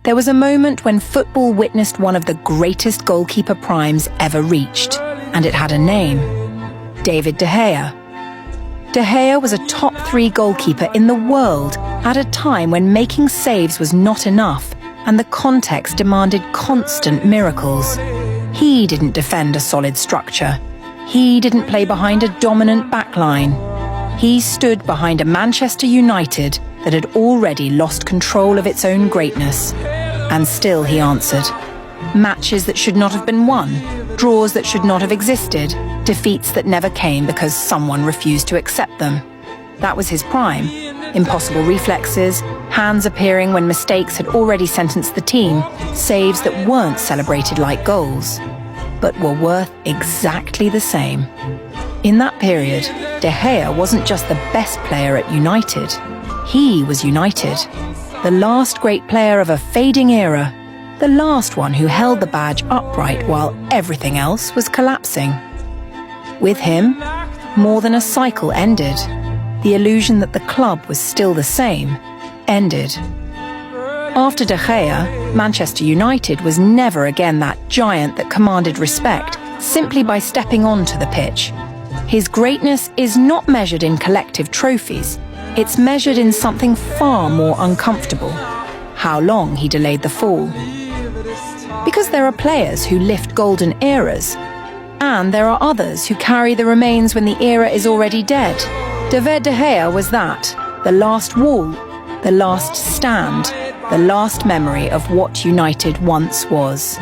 There was a moment when football witnessed one of the greatest goalkeeper primes ever reached, and it had a name: David De Gea. De Gea was a top 3 goalkeeper in the world at a time when making saves was not enough and the context demanded constant miracles. He didn't defend a solid structure. He didn't play behind a dominant backline. He stood behind a Manchester United that had already lost control of its own greatness. And still he answered. Matches that should not have been won, draws that should not have existed, defeats that never came because someone refused to accept them. That was his prime. Impossible reflexes, hands appearing when mistakes had already sentenced the team, saves that weren't celebrated like goals, but were worth exactly the same. In that period, De Gea wasn't just the best player at United. He was United. The last great player of a fading era. The last one who held the badge upright while everything else was collapsing. With him, more than a cycle ended. The illusion that the club was still the same ended. After De Gea, Manchester United was never again that giant that commanded respect simply by stepping onto the pitch. His greatness is not measured in collective trophies. It's measured in something far more uncomfortable: how long he delayed the fall. Because there are players who lift golden eras, and there are others who carry the remains when the era is already dead. David De Gea was that, the last wall, the last stand, the last memory of what United once was.